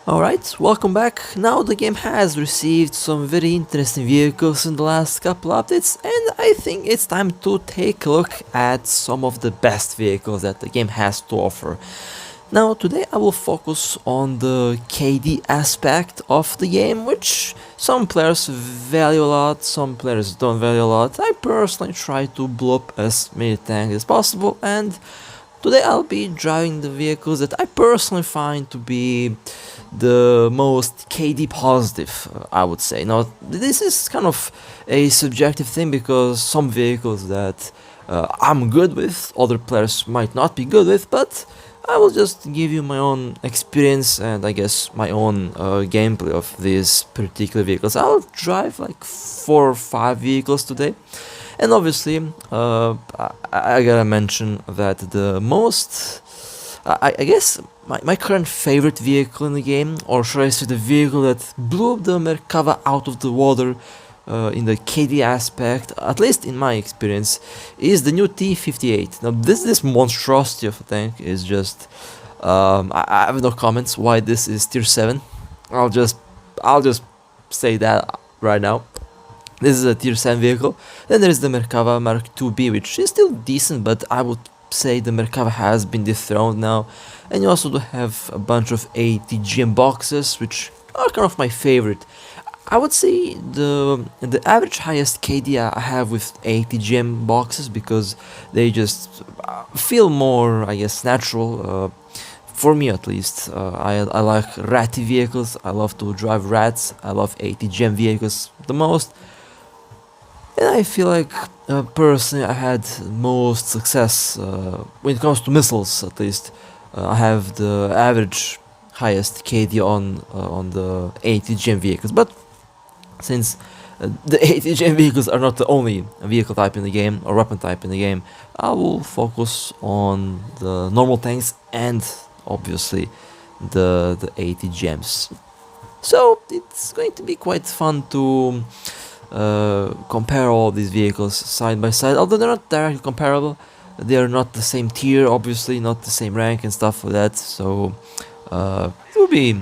Alright, welcome back. Now the game has received some very interesting vehicles in the last couple updates, and I think it's time to take a look at some of the best vehicles that the game has to offer. Now today I will focus on the KD aspect of the game, which some players value a lot, some players don't value a lot. I personally try to blow up as many tanks as possible, and today I'll be driving the vehicles that I personally find to be the most KD positive, I would say. Now, this is kind of a subjective thing because some vehicles that I'm good with, other players might not be good with, but I will just give you my own experience and I guess my own gameplay of these particular vehicles. I'll drive like 4 or 5 vehicles today. And obviously, I gotta mention that the most, I guess, my current favorite vehicle in the game, or should I say the vehicle that blew the Merkava out of the water in the KD aspect, at least in my experience, is the new T58. Now this monstrosity of a tank is just, I have no comments why this is tier 7. I'll just say that right now. This is a tier 7 vehicle. Then there is the Merkava Mark IIB, which is still decent, but I would say the Merkava has been dethroned now. And you also do have a bunch of ATGM boxes, which are kind of my favorite. I would say the average highest KD I have with ATGM boxes, because they just feel more, I guess, natural. For me at least, I like ratty vehicles. I love to drive rats. I love ATGM vehicles the most. And I feel like, personally, I had most success when it comes to missiles, at least. I have the average highest KD on the ATGM vehicles, but since the ATGM vehicles are not the only vehicle type in the game, or weapon type in the game, I will focus on the normal tanks and, obviously, the ATGMs. So, it's going to be quite fun to compare all these vehicles side by side, although they're not directly comparable. They are not the same tier, obviously, not the same rank and stuff like that, so it will be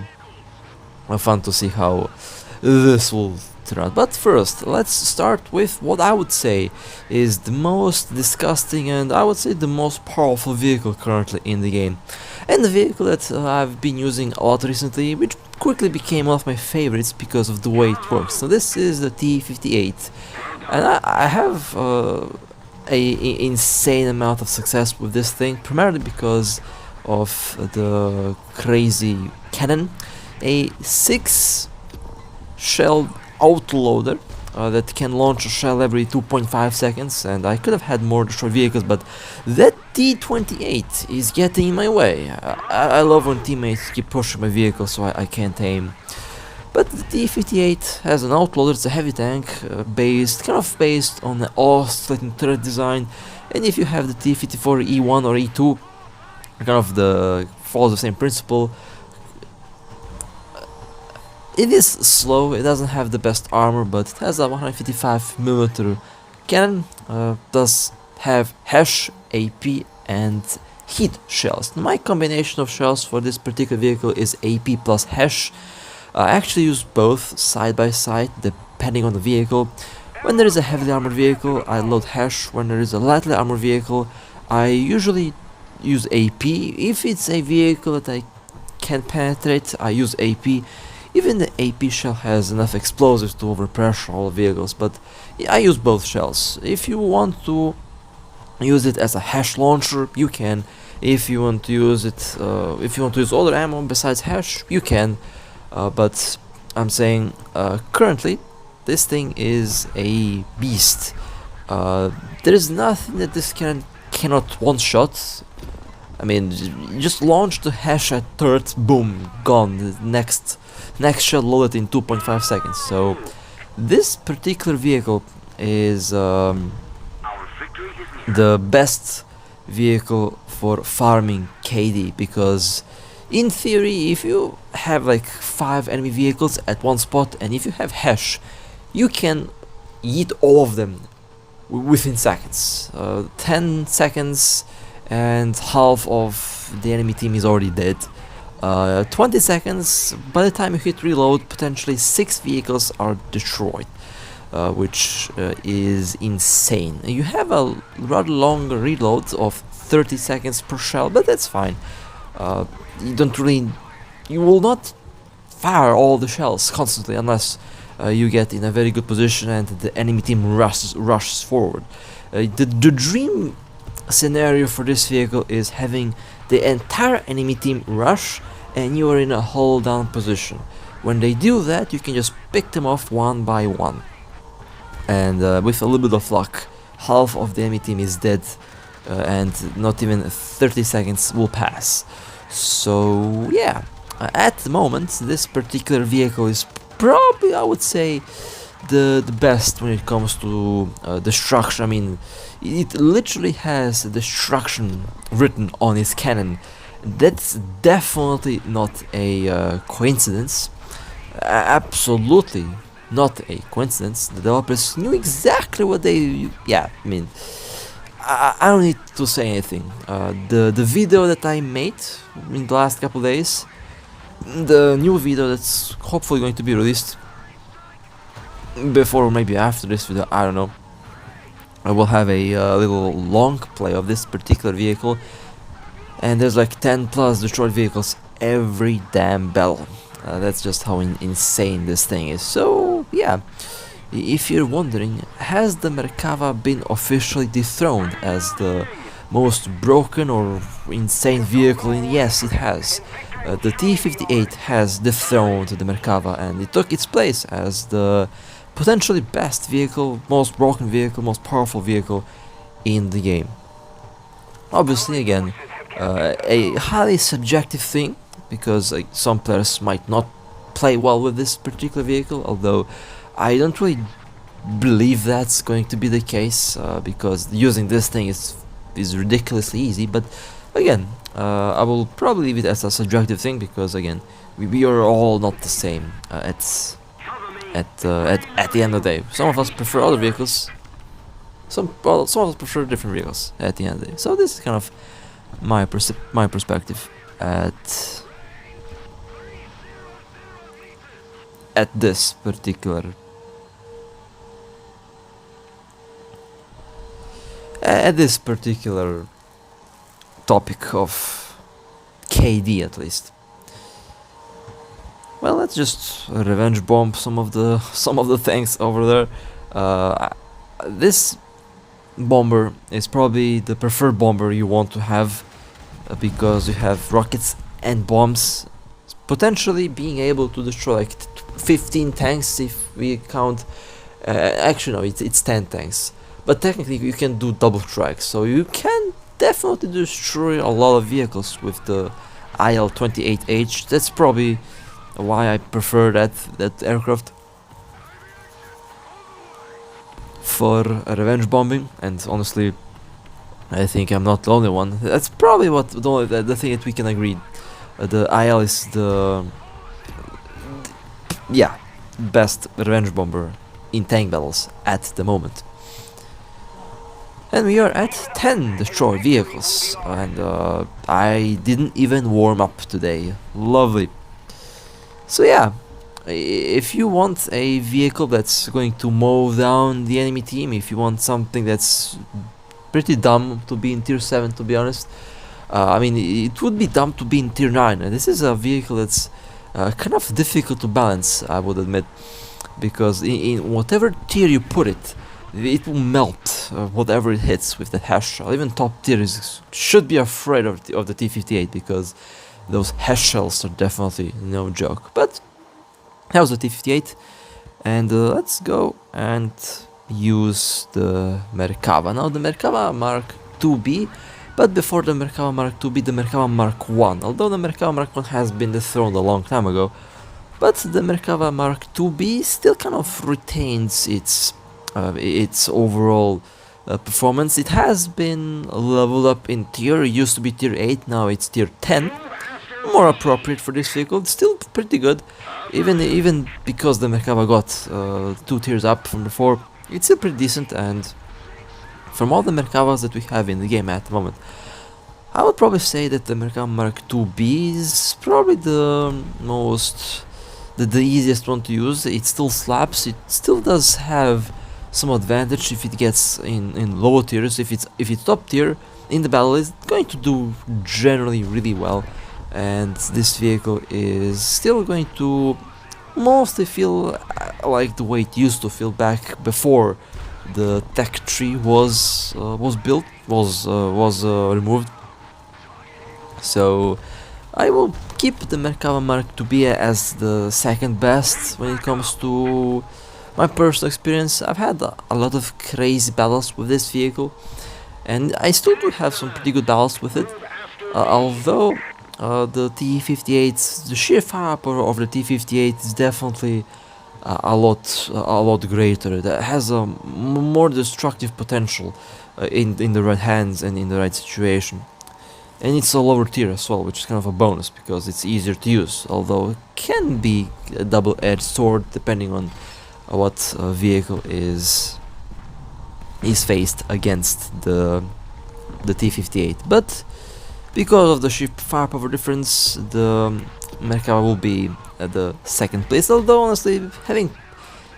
fun to see how this will turn out. But first, let's start with what I would say is the most disgusting and I would say the most powerful vehicle currently in the game. And the vehicle that I've been using a lot recently, which quickly became one of my favorites because of the way it works. So this is the T58, and I have a insane amount of success with this thing, primarily because of the crazy cannon, a 6 shell autoloader that can launch a shell every 2.5 seconds, and I could have had more destroyed vehicles, but that T28 is getting in my way. I love when teammates keep pushing my vehicle so I can't aim. But the T58 has an autoloader. It's a heavy tank, based on the oscillating turret design, and if you have the T54 E1 or E2, follows the same principle. It is slow, it doesn't have the best armor, but it has a 155mm cannon, does have hash, AP and heat shells. My combination of shells for this particular vehicle is AP plus hash. I actually use both side by side depending on the vehicle. When there is a heavily armored vehicle, I load hash. When there is a lightly armored vehicle, I usually use AP. If it's a vehicle that I can't penetrate, I use AP. Even the AP shell has enough explosives to overpressure all vehicles, but I use both shells. If you want to use it as a hash launcher, you can. If you want to use it, if you want to use other ammo besides hash, you can. But I'm saying, currently, this thing is a beast. There is nothing that this cannot one-shot. I mean, just launch the hash at turret, boom, gone. The next shell loaded in 2.5 seconds. So this particular vehicle is the best vehicle for farming KD, because in theory, if you have like 5 enemy vehicles at one spot, and if you have hash, you can eat all of them within seconds. 10 seconds and half of the enemy team is already dead. 20 seconds, by the time you hit reload, potentially 6 vehicles are destroyed, which is insane. You have a rather long reload of 30 seconds per shell, but that's fine. You will not fire all the shells constantly unless you get in a very good position and the enemy team rushes forward. The dream scenario for this vehicle is having the entire enemy team rush and you are in a hold down position. When they do that, you can just pick them off one by one, and with a little bit of luck, half of the enemy team is dead, and not even 30 seconds will pass. So yeah, at the moment this particular vehicle is probably, I would say, the best when it comes to destruction. I mean, it literally has destruction written on its cannon. That's definitely not a coincidence. Absolutely not a coincidence. The developers knew exactly what they... Yeah, I mean, I don't need to say anything. The video that I made in the last couple days, the new video that's hopefully going to be released before or maybe after this video, I don't know, I will have a little long play of this particular vehicle, and there's like 10 plus destroyed vehicles every damn battle. That's just how insane this thing is. So yeah, if you're wondering, has the Merkava been officially dethroned as the most broken or insane vehicle? Yes, it has. The T-58 has dethroned the Merkava and it took its place as the potentially best vehicle, most broken vehicle, most powerful vehicle in the game. Obviously, again, a highly subjective thing, because some players might not play well with this particular vehicle, although I don't really believe that's going to be the case, because using this thing is ridiculously easy. But again, I will probably leave it as a subjective thing, because again, we are all not the same at the end of the day. Some of us prefer other vehicles, some of us prefer different vehicles at the end of the day. So this is kind of my perspective at this particular topic of KD, at least. Well, let's just revenge bomb some of the things over there. This bomber is probably the preferred bomber you want to have, because you have rockets and bombs, potentially being able to destroy like 15 tanks if we count. Actually, no, it's 10 tanks. But technically, you can do double strikes, so you can definitely destroy a lot of vehicles with the IL-28H. That's probably why I prefer that aircraft for revenge bombing. And honestly, I think I'm not the only one. That's probably the thing that we can agree. The IL is the best revenge bomber in tank battles at the moment. And we are at 10 destroyed vehicles, and I didn't even warm up today. Lovely. So yeah, if you want a vehicle that's going to mow down the enemy team, if you want something that's pretty dumb to be in tier 7, to be honest, I mean, it would be dumb to be in tier 9. And this is a vehicle that's kind of difficult to balance, I would admit, because in whatever tier you put it, it will melt whatever it hits with the hash shell. Even top tiers should be afraid of the T-58, because those hash shells are definitely no joke. But how's the T-58? And let's go and use the Merkava. Now the Merkava Mark 2B, but before the Merkava Mark 2B, the Merkava Mark 1. Although the Merkava Mark 1 has been dethroned a long time ago, but the Merkava Mark 2B still kind of retains its overall performance. It has been leveled up in tier. It used to be tier 8, now it's tier 10. More appropriate for this vehicle. It's still pretty good, even because the Merkava got 2 tiers up from before. It's still pretty decent, and from all the Merkavas that we have in the game at the moment, I would probably say that the Merkava Mark II-B is probably the easiest one to use. It still slaps. It still does have some advantage if it gets in lower tiers. If it's top tier in the battle, it's going to do generally really well. And this vehicle is still going to mostly feel like the way it used to feel back before the tech tree was removed. So I will keep the Merkava Mark II-B as the second best when it comes to my personal experience. I've had a lot of crazy battles with this vehicle, and I still do have some pretty good battles with it. Although the T58, the sheer firepower of the T58 is definitely a lot greater. That has a more destructive potential in the right hands and in the right situation. And it's a lower tier as well, which is kind of a bonus because it's easier to use, although it can be a double-edged sword depending on what vehicle is faced against the T58. But because of the sheer firepower difference, the Merkava will be at the second place, although honestly having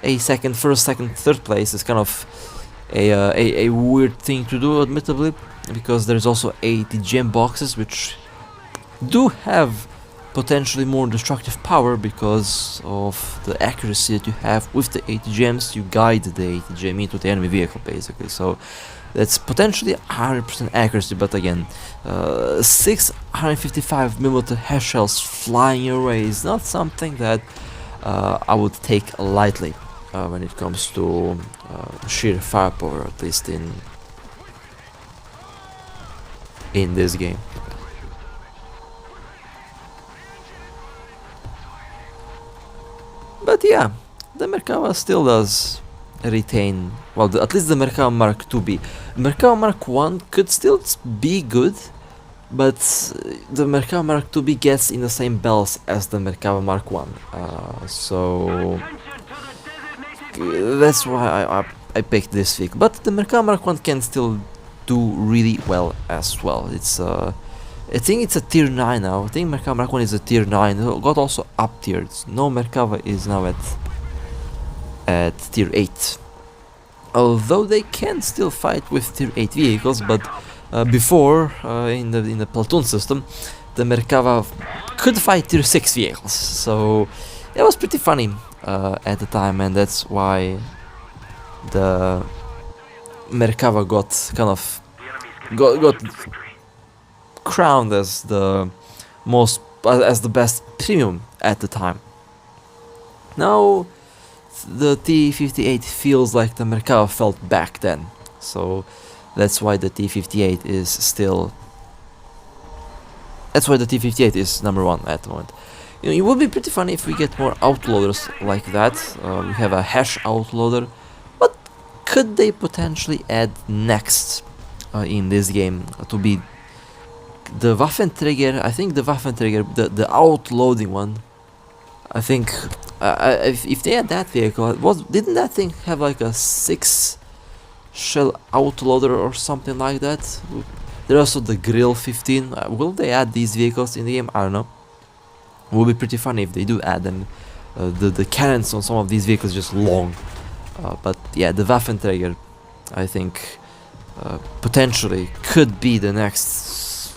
a first, second, third place is kind of a weird thing to do, admittedly, because there's also ATGM boxes which do have potentially more destructive power because of the accuracy that you have with the ATGMs. You guide the ATGM into the enemy vehicle basically, so that's potentially 100% accuracy. But again, 655mm hash shells flying your way is not something that I would take lightly when it comes to sheer firepower, at least in this game. But yeah, the Merkava still does retain, well, at least the Merkava Mark II-B. Merkava Mark I could still be good, but the Merkava Mark II-B gets in the same bells as the Merkava Mark I. So that's why I picked this vehicle. But the Merkava Mark I can still do really well as well. It's I think it's a tier 9 now. I think Merkava Mark I is a tier 9. It got also up tiered. No, Merkava is now at tier 8. Although they can still fight with tier 8 vehicles, but before in the platoon system, the Merkava could fight tier 6 vehicles. So it was pretty funny at the time, and that's why the Merkava got kind of got crowned as the best premium at the time. Now the T58 feels like the Merkava felt back then, so that's why the T58 is still. That's why the T58 is number 1 at the moment. You know, it would be pretty funny if we get more outloaders like that. We have a hash outloader. What could they potentially add next in this game to be the Waffenträger? I think the Waffenträger, the outloading one. I think if they had that vehicle, didn't that thing have like a 6 shell outloader or something like that? There's also the Grill 15. Will they add these vehicles in the game? I don't know. It would be pretty funny if they do add them. The cannons on some of these vehicles just long. But yeah, the Waffenträger, I think, potentially could be the next,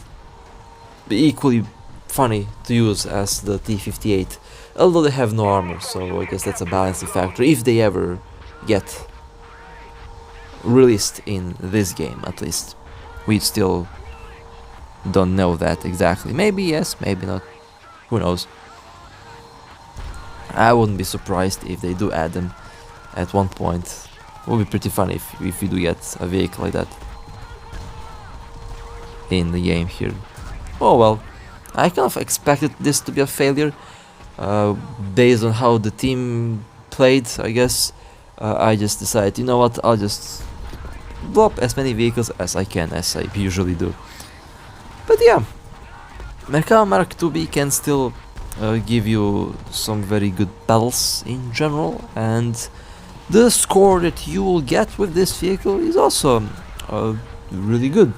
equally funny to use as the T58. Although they have no armor, so I guess that's a balancing factor if they ever get released in this game, at least. We still don't know that exactly. Maybe yes, maybe not. Who knows? I wouldn't be surprised if they do add them at one point. It would be pretty funny if we do get a vehicle like that in the game here. Oh well, I kind of expected this to be a failure based on how the team played, I guess. I just decided, you know what, I'll just blow up as many vehicles as I can, as I usually do. But yeah, Merkava Mark II-B can still give you some very good battles in general, and the score that you will get with this vehicle is also really good.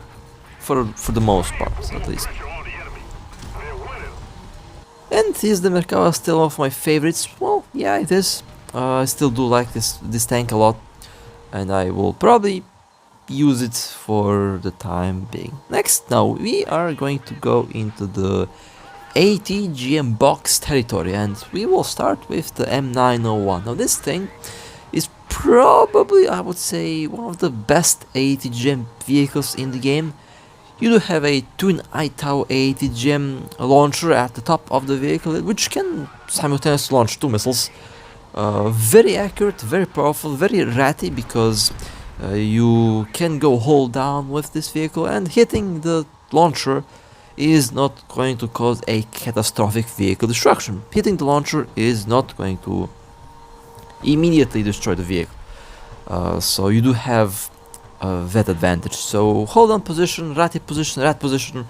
for the most part, at least. And is the Merkava still one of my favorites? Well, yeah, it is. I still do like this tank a lot, and I will probably use it for the time being. Next, now we are going to go into the ATGM box territory, and we will start with the M901. Now this thing is probably, I would say, one of the best ATGM vehicles in the game. You do have a twin ITAU ATGM launcher at the top of the vehicle, which can simultaneously launch 2 missiles. Very accurate, very powerful, very ratty, because you can go hold down with this vehicle, and hitting the launcher is not going to cause a catastrophic vehicle destruction. Hitting the launcher is not going to immediately destroy the vehicle. So you do have that advantage. So hold on position, rat position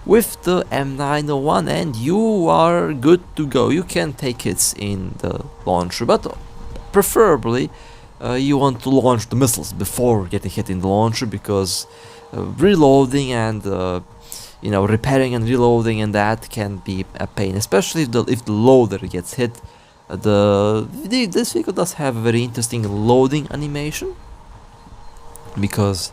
with the M901, and you are good to go. You can take hits in the launcher, but preferably you want to launch the missiles before getting hit in the launcher, because reloading and repairing and reloading and that can be a pain, especially if the loader gets hit. This vehicle does have a very interesting loading animation, because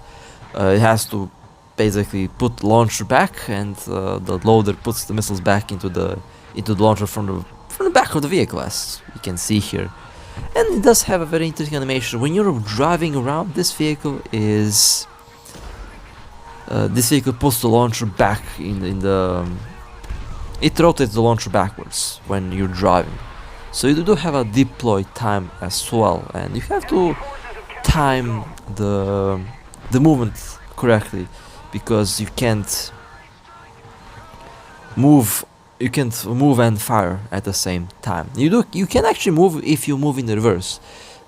it has to basically put the launcher back, and the loader puts the missiles back into the launcher from the back of the vehicle, as you can see here. And it does have a very interesting animation. When you're driving around, this vehicle puts the launcher back in the it rotates the launcher backwards when you're driving. So you do have a deploy time as well, and you have to time the movement correctly, because you can't move and fire at the same time. You can actually move if you move in the reverse.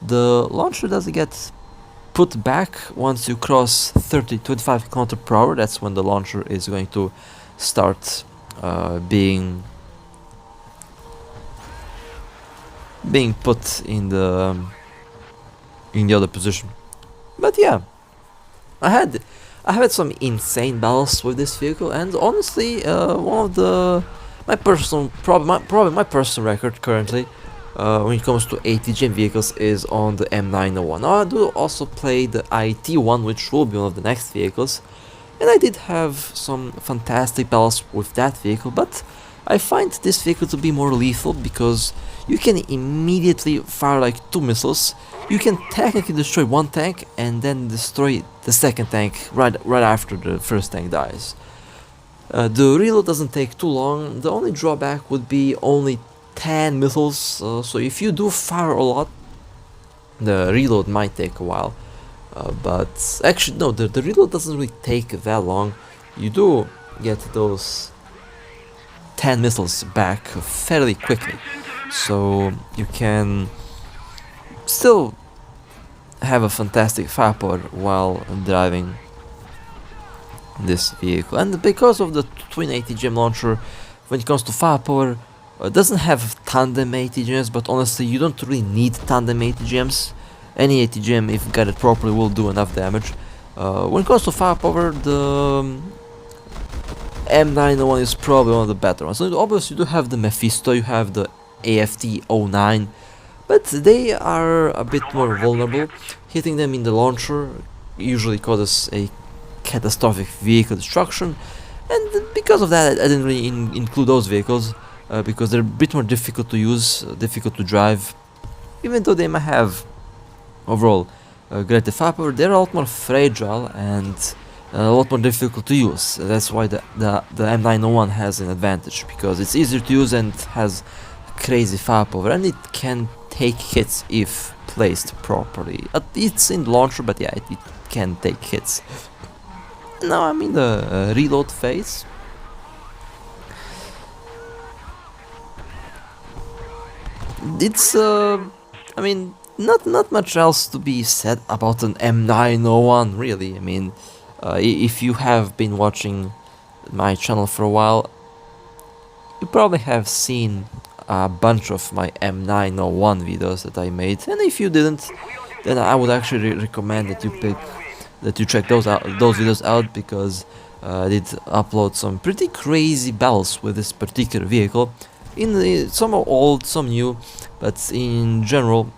The launcher doesn't get put back once you cross 25 km per hour. That's when the launcher is going to start being put in the other position. But yeah, I had some insane battles with this vehicle, and honestly, one of my personal record currently when it comes to ATGM vehicles is on the M901. Now I do also play the IT1, which will be one of the next vehicles, and I did have some fantastic battles with that vehicle, but I find this vehicle to be more lethal, because you can immediately fire like 2 missiles. You can technically destroy one tank and then destroy the second tank right after the first tank dies. The reload doesn't take too long. The only drawback would be only 10 missiles, so if you do fire a lot, the reload might take a while. But actually no, the reload doesn't really take that long. You do get those 10 missiles back fairly quickly, so you can still have a fantastic firepower while driving this vehicle. And because of the twin ATGM launcher, when it comes to firepower, it doesn't have tandem ATGMs, but honestly you don't really need tandem ATGMs. Any ATGM, if guided properly, will do enough damage. When it comes to firepower, the M901 is probably one of the better ones. So obviously you do have the Mephisto, you have the AFT-09, but they are a bit more vulnerable. Hitting them in the launcher usually causes a catastrophic vehicle destruction, and because of that I didn't really include those vehicles, because they're a bit more difficult to use, difficult to drive. Even though they might have overall greater firepower, they're a lot more fragile and a lot more difficult to use. That's why the M901 has an advantage, because it's easier to use and has crazy firepower, and it can take hits if placed properly. It's in the launcher, but yeah, it can take hits. Now I'm in the reload phase. It's I mean, not much else to be said about an M901, really. I mean, if you have been watching my channel for a while, you probably have seen a bunch of my M901 videos that I made, and if you didn't, then I would actually recommend that you check those videos out, because did upload some pretty crazy battles with this particular vehicle. Some are old, some new, but in general,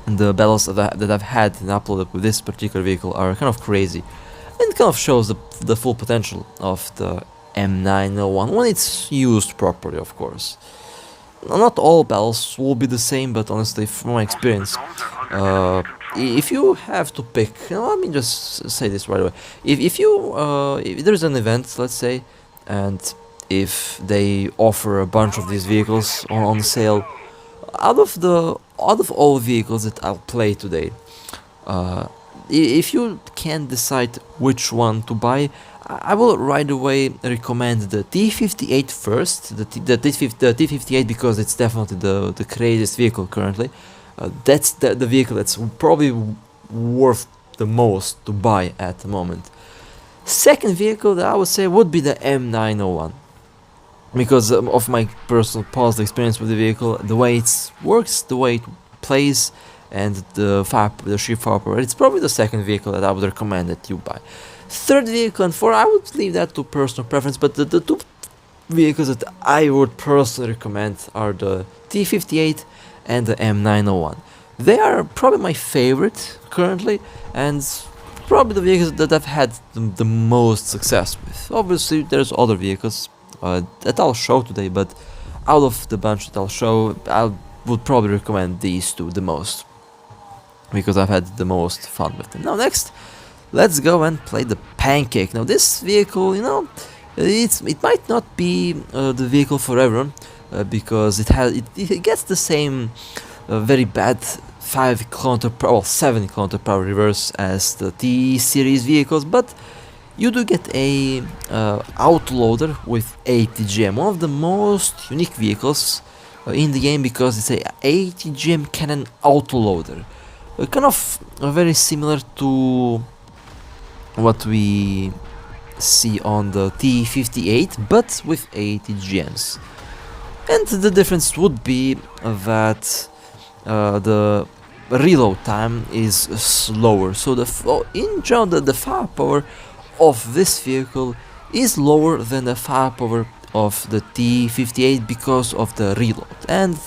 the battles that I've had and uploaded with this particular vehicle are kind of crazy, and kind of shows the full potential of the M901 when it's used properly, of course. Not all battles will be the same, but honestly, from my experience, if you have to pick, let me just say this right away. If there's an event, let's say, and if they offer a bunch of these vehicles on sale, out of all vehicles that I'll play today, if you can't decide which one to buy, I will right away recommend the T58 first, the T58, because it's definitely the craziest vehicle currently. That's the vehicle that's probably worth the most to buy at the moment. Second vehicle that I would say would be the M901, because of my personal positive experience with the vehicle, the way it works, the way it plays, and the sheer firepower. It's probably the second vehicle that I would recommend that you buy. Third vehicle and fourth, I would leave that to personal preference, but the two vehicles that I would personally recommend are the T58 and the M901. They are probably my favorite currently, and probably the vehicles that I've had the most success with. Obviously, there's other vehicles that I'll show today, but out of the bunch that I'll show, I would probably recommend these two the most, because I've had the most fun with them. Now next, let's go and play the Pancake. Now this vehicle, it might not be the vehicle for everyone, because it gets the same very bad 7 counterpower reverse as the T series vehicles, but you do get a autoloader with ATGM, one of the most unique vehicles in the game, because it's a ATGM cannon autoloader, kind of very similar to what we see on the T58, but with ATGMs. And the difference would be that the reload time is slower, so in general the firepower of this vehicle is lower than the firepower of the T58 because of the reload. And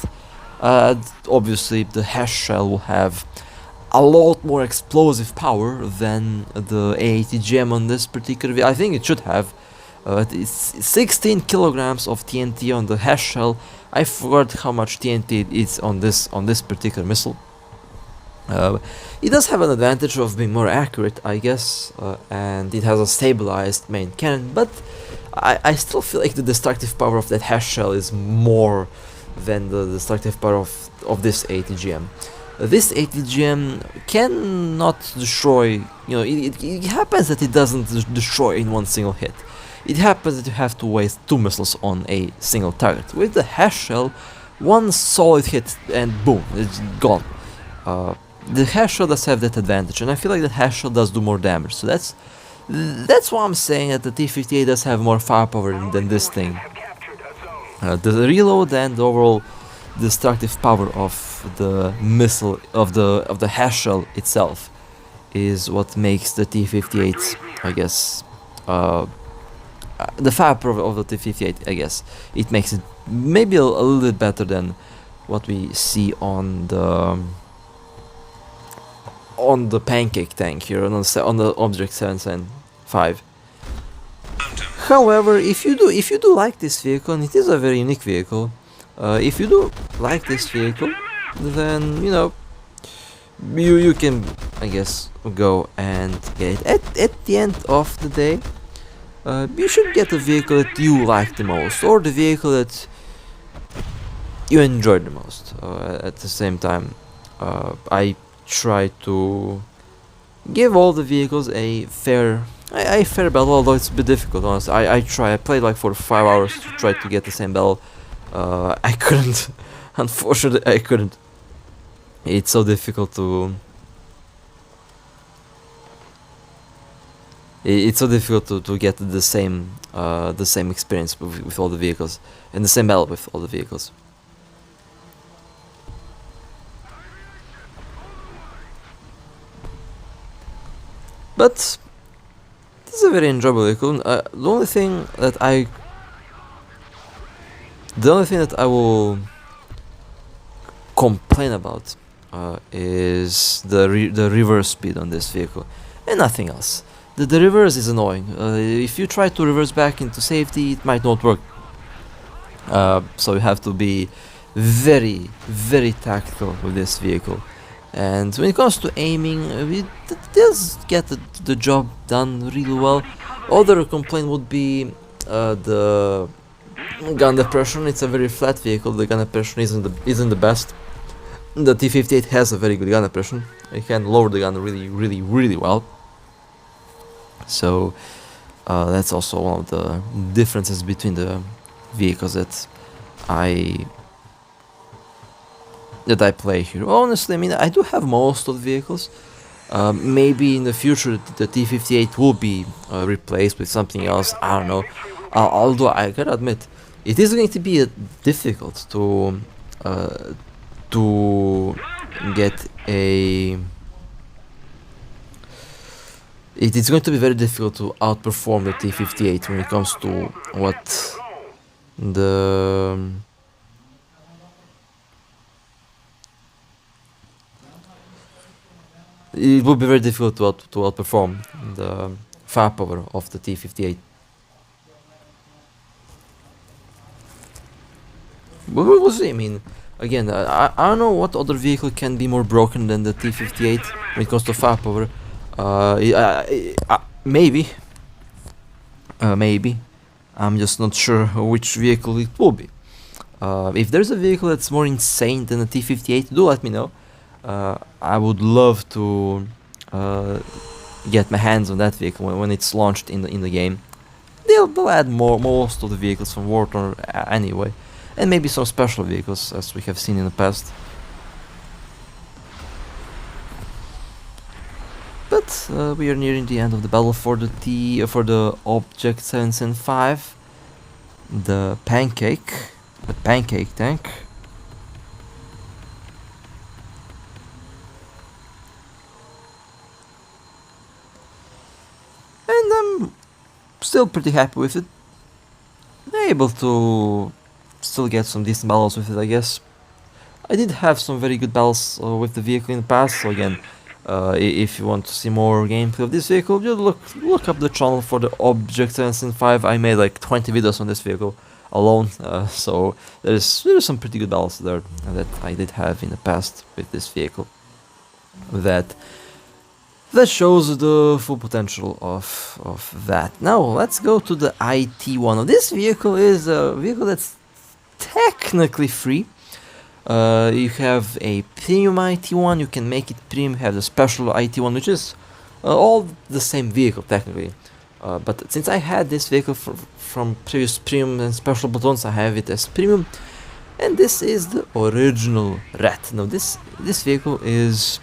obviously the hash shell will have a lot more explosive power than the ATGM on this particular vehicle. I think it should have. It's 16 kilograms of TNT on the hash shell. I forgot how much TNT it is on this particular missile. It does have an advantage of being more accurate, I guess, and it has a stabilized main cannon, but I still feel like the destructive power of that hash shell is more than the destructive power of this ATGM. This ATGM cannot destroy, it happens that it doesn't destroy in one single hit. It happens that you have to waste 2 missiles on a single target. With the hash shell, one solid hit and boom, it's gone. The hash shell does have that advantage, and I feel like the hash shell does do more damage, so that's why I'm saying that the T58 does have more firepower than this thing. The reload and the overall destructive power of the missile of the hash shell itself is what makes the T58, I guess, the firepower of the T58, I guess, it makes it maybe a little bit better than what we see on the Pancake tank here on the Object 775. However, if you do like this vehicle, and it is a very unique vehicle, if you do like this vehicle, then you can, I guess, go and get it. At the end of the day, you should get the vehicle that you like the most, or the vehicle that you enjoy the most. At the same time, I try to give all the vehicles a fair battle, although it's a bit difficult, honestly. I played like for 5 hours to try to get the same battle. I couldn't. Unfortunately, I couldn't. It's so difficult to... It's so difficult to get the same experience with all the vehicles, and the same battle with all the vehicles. But this It's a very enjoyable vehicle. The only thing that I will complain about is the reverse speed on this vehicle, and nothing else. The reverse is annoying. If you try to reverse back into safety, it might not work. So you have to be very, very tactical with this vehicle. And when it comes to aiming, it does get the job done really well. Other complaint would be the gun depression. It's a very flat vehicle. The gun depression isn't the best. The T-58 has a very good gun depression. It can lower the gun really well. So that's also one of the differences between the vehicles that I play here. Honestly, I mean, I do have most of the vehicles. Maybe in the future the T-58 will be replaced with something else. I don't know. Although I gotta admit, it is going to be difficult to get a. It is going to be very difficult to outperform the T-58 when it comes to what the. It would be very difficult to outperform the firepower of the T-58. But we will see. I mean, again, I don't know what other vehicle can be more broken than the T-58 when it comes to firepower. Maybe. Maybe. I'm just not sure which vehicle it will be. If there's a vehicle that's more insane than the T-58, do let me know. I would love to get my hands on that vehicle when it's launched in the game. They'll add most of the vehicles from War anyway, and maybe some special vehicles as we have seen in the past. But we are nearing the end of the battle for the Object 775, the pancake tank. And I'm still pretty happy with it. Able to still get some decent battles with it, I guess. I did have some very good battles with the vehicle in the past, so again, if you want to see more gameplay of this vehicle, just look up the channel for the Object 775. I made like 20 videos on this vehicle alone, so there's some pretty good battles there that I did have in the past with this vehicle. That shows the full potential of that. Now let's go to the IT1. Now, this vehicle is a vehicle that's technically free. You have a premium IT1, you can make it premium, have the special IT1, which is all the same vehicle technically. But since I had this vehicle from previous premium and special platoons, I have it as premium. And this is the original Rat. Now this vehicle is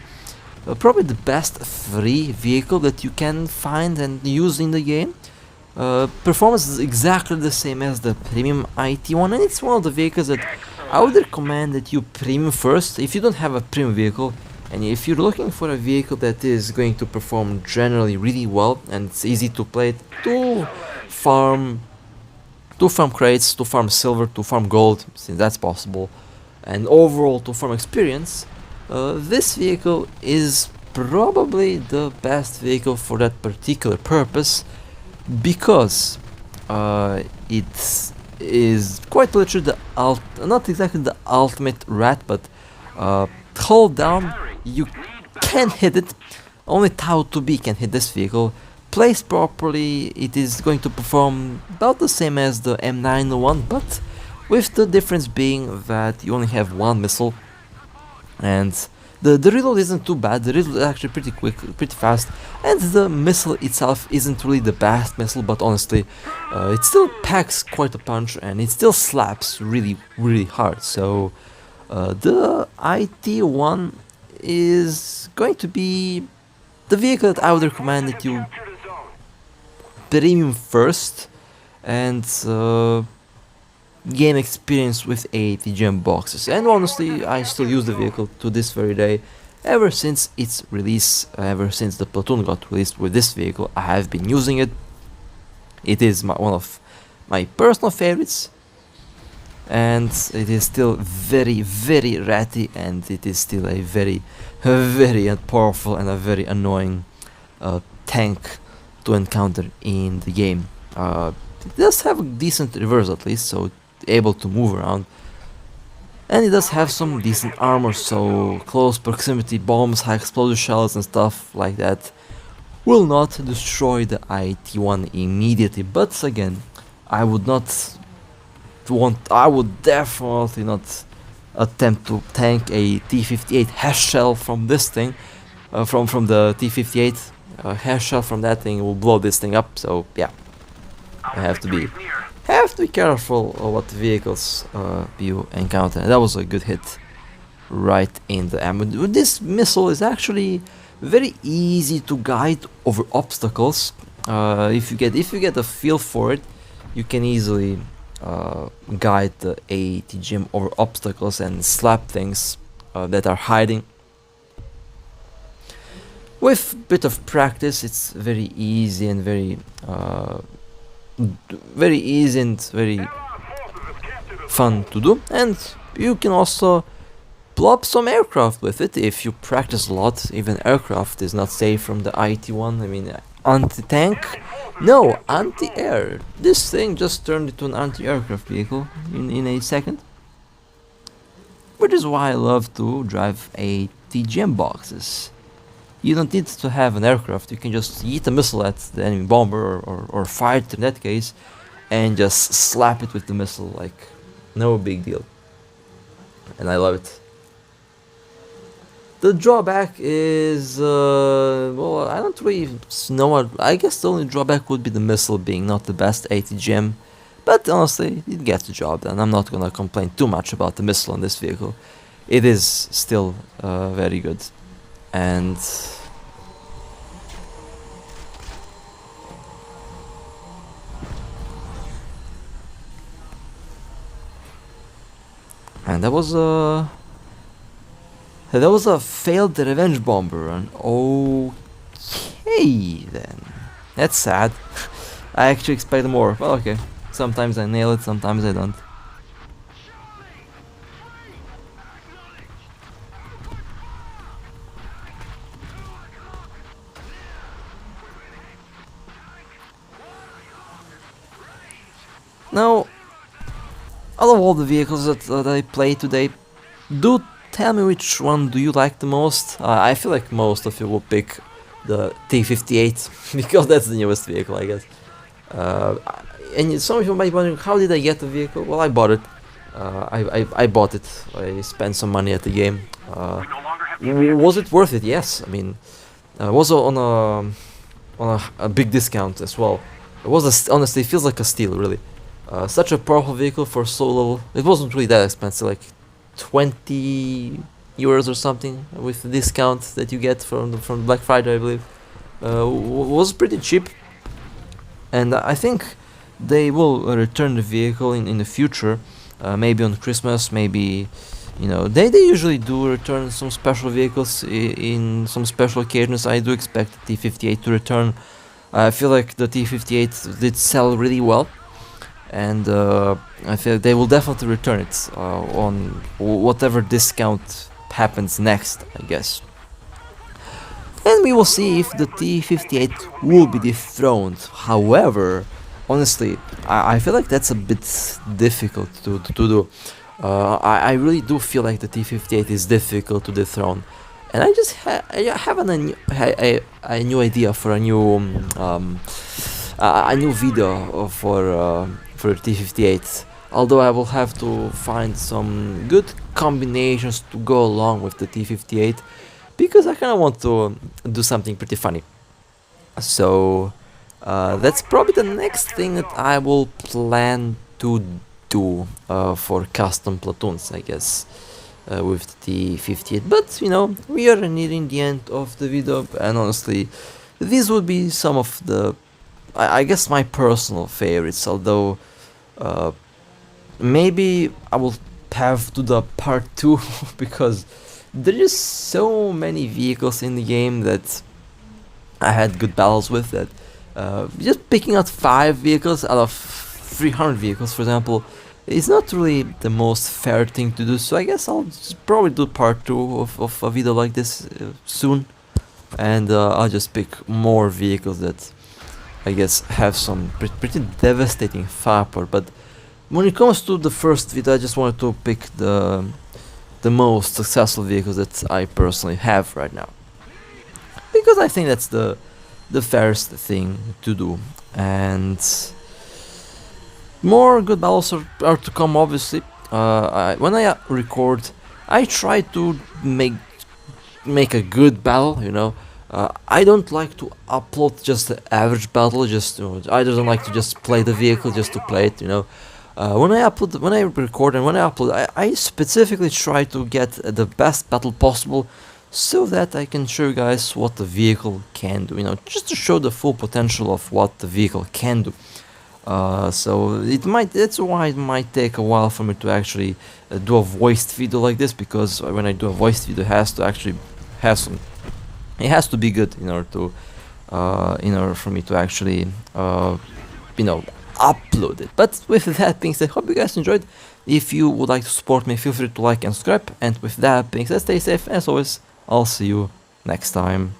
probably the best free vehicle that you can find and use in the game. Performance is exactly the same as the premium IT1, and it's one of the vehicles that I would recommend that you premium first if you don't have a premium vehicle, and if you're looking for a vehicle that is going to perform generally really well and it's easy to play, to farm crates, to farm silver, to farm gold, since that's possible, and overall to farm experience. This vehicle is probably the best vehicle for that particular purpose, because it is quite literally not exactly the ultimate Rat, but hold down, you can hit it. Only Tau 2B can hit this vehicle. Placed properly, it is going to perform about the same as the M901, but with the difference being that you only have one missile, and the reload isn't too bad. The reload is actually pretty quick, pretty fast, and the missile itself isn't really the best missile, but honestly, it still packs quite a punch, and it still slaps really hard. So the IT1 is going to be the vehicle that I would recommend that you premium first and gain experience with ATGM boxes. And honestly, I still use the vehicle to this very day. Ever since its release, ever since the platoon got released with this vehicle, I have been using it. it is one of my personal favorites, and it is still very, very ratty, and it is still a very, very powerful and a very annoying tank to encounter in the game. It does have a decent reverse at least, so able to move around, and it does have some decent armor, so close proximity bombs, high explosive shells and stuff like that will not destroy the IT-1 immediately. But again, I would definitely not attempt to tank a T-58 hash shell from this thing, from the T-58 hash shell from that thing will blow this thing up. So yeah, I have to be careful of what vehicles you encounter. And that was a good hit right in the ammo. This missile is actually very easy to guide over obstacles. If you get a feel for it, you can easily guide the ATGM over obstacles and slap things that are hiding. With a bit of practice, it's very easy and very fun to do. And you can also blow up some aircraft with it if you practice a lot. Even aircraft is not safe from the IT-1. I mean, anti-tank? No, anti-air. This thing just turned into an anti-aircraft vehicle in a second. Which is why I love to drive ATGM boxes. You don't need to have an aircraft, you can just yeet a missile at the enemy bomber or fighter in that case, and just slap it with the missile like no big deal. And I love it. The drawback is, well, I don't really know. I guess the only drawback would be the missile being not the best ATGM, but honestly, it gets the job done. I'm not gonna complain too much about the missile on this vehicle. It is still very good. And that was a failed revenge bomber. And okay, then that's sad. I actually expected more. Well, okay. Sometimes I nail it, sometimes I don't. Now, out of all the vehicles that I play today, do tell me which one do you like the most. I feel like most of you will pick the T-58 because that's the newest vehicle, I guess. And some of you might be wondering, how did I get the vehicle? Well, I bought it. I bought it. I spent some money at the game. Was it worth it? Yes. I mean, it was on a big discount as well. It was honestly, it feels like a steal, really. Such a powerful vehicle for so little. It wasn't really that expensive, like 20 euros or something with the discount that you get from Black Friday, I believe. Was pretty cheap, and I think they will return the vehicle in the future, maybe on Christmas, maybe, you know, they usually do return some special vehicles in some special occasions. I do expect the T-58 to return. I feel like the T-58 did sell really well, and I feel they will definitely return it on whatever discount happens next, I guess. And we will see if the T-58 will be dethroned. However, honestly, I feel like that's a bit difficult to do. I really do feel like the T-58 is difficult to dethrone. And I just have a new idea for a new video for T-58. Although I will have to find some good combinations to go along with the T-58, because I kind of want to do something pretty funny. So that's probably the next thing that I will plan to do for custom platoons, I guess, with the T-58. But you know, we are nearing the end of the video, and honestly, these would be some of the, I guess, my personal favorites. Although maybe I will have to do the part 2 because there is so many vehicles in the game that I had good battles with that Just picking out 5 vehicles out of 300 vehicles, for example, is not really the most fair thing to do. So I guess I'll probably do part 2 of a video like this soon, and I'll just pick more vehicles that I guess have some pretty devastating firepower. But when it comes to the first video, I just wanted to pick the most successful vehicles that I personally have right now, because I think that's the fairest thing to do. And more good battles are to come, obviously. When I record, I try to make a good battle, you know. I don't like to upload just the average battle, just, you know, I don't like to just play the vehicle just to play it, you know. When I record and when I upload, I specifically try to get the best battle possible, so that I can show you guys what the vehicle can do, you know, just to show the full potential of what the vehicle can do. So that's why it might take a while for me to actually do a voiced video like this, because when I do a voiced video, it has to actually have some, it has to be good in order to in order for me to actually you know, upload it. But with that being said, hope you guys enjoyed. If you would like to support me, feel free to like and subscribe, and with that being said, stay safe as always. I'll see you next time.